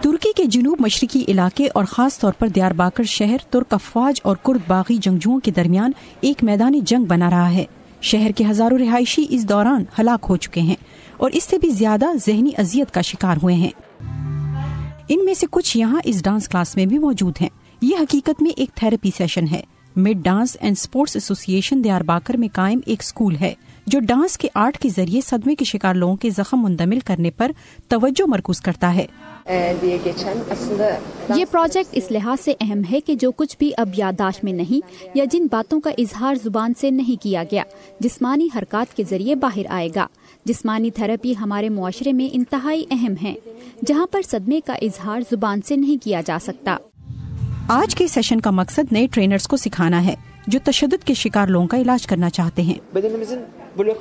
ترکی کے جنوب مشرقی علاقے اور خاص طور پر دیار باکر شہر ترک افواج اور کرد باغی جنگجوؤں کے درمیان ایک میدان جنگ بنا رہا ہے۔ شہر کے ہزاروں رہائشی اس دوران ہلاک ہو چکے ہیں اور اس سے بھی زیادہ ذہنی اذیت کا شکار ہوئے ہیں۔ ان میں سے کچھ یہاں اس ڈانس کلاس میں بھی موجود ہیں۔ یہ حقیقت میں ایک تھراپی سیشن ہے۔ مڈ ڈانس اینڈ سپورٹس ایسوسی ایشن دیار باکر میں قائم ایک سکول ہے جو ڈانس کے آرٹ کے ذریعے صدمے کے شکار لوگوں کے زخم مندمل کرنے پر توجہ مرکوز کرتا ہے۔ یہ پروجیکٹ اس لحاظ سے اہم ہے کہ جو کچھ بھی اب یادداشت میں نہیں یا جن باتوں کا اظہار زبان سے نہیں کیا گیا جسمانی حرکات کے ذریعے باہر آئے گا۔ جسمانی تھراپی ہمارے معاشرے میں انتہائی اہم ہے جہاں پر صدمے کا اظہار زبان سے نہیں کیا جا سکتا۔ آج کے سیشن کا مقصد نئے ٹرینرز کو سکھانا ہے جو تشدد کے شکار لوگوں کا علاج کرنا چاہتے ہیں۔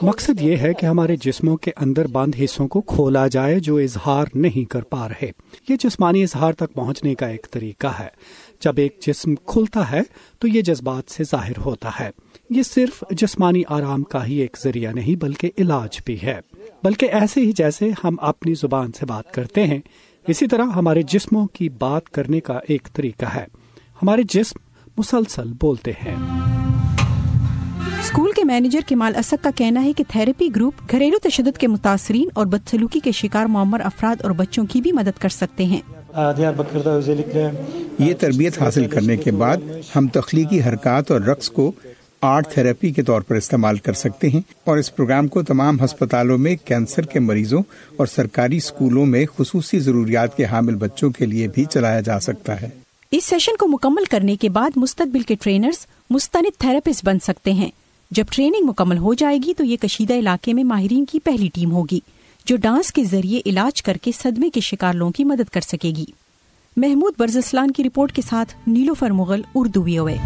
مقصد یہ ہے کہ ہمارے جسموں کے اندر بند حصوں کو کھولا جائے جو اظہار نہیں کر پا رہے۔ یہ جسمانی اظہار تک پہنچنے کا ایک طریقہ ہے۔ جب ایک جسم کھلتا ہے تو یہ جذبات سے ظاہر ہوتا ہے۔ یہ صرف جسمانی آرام کا ہی ایک ذریعہ نہیں بلکہ علاج بھی ہے، بلکہ ایسے ہی جیسے ہم اپنی زبان سے بات کرتے ہیں اسی طرح ہمارے جسموں کی بات کرنے کا ایک طریقہ ہے۔ ہمارے جسم مسلسل بولتے ہیں۔ اسکول کے مینیجر کمال اسد کا کہنا ہے کہ تھراپی گروپ گھریلو تشدد کے متاثرین اور بدسلوکی کے شکار معمر افراد اور بچوں کی بھی مدد کر سکتے ہیں۔ یہ تربیت حاصل کرنے کے بعد ہم تخلیقی حرکات اور رقص کو آرٹ تھراپی کے طور پر استعمال کر سکتے ہیں، اور اس پروگرام کو تمام ہسپتالوں میں کینسر کے مریضوں اور سرکاری اسکولوں میں خصوصی ضروریات کے حامل بچوں کے لیے بھی چلایا جا سکتا ہے۔ اس سیشن کو مکمل کرنے کے بعد مستقبل کے ٹرینرز مستند تھراپسٹ بن سکتے ہیں۔ جب ٹریننگ مکمل ہو جائے گی تو یہ کشیدہ علاقے میں ماہرین کی پہلی ٹیم ہوگی جو ڈانس کے ذریعے علاج کر کے صدمے کے شکار لوگوں کی مدد کر سکے گی۔ محمود برزسلان کی رپورٹ کے ساتھ نیلوفر مغل، اردو VOA۔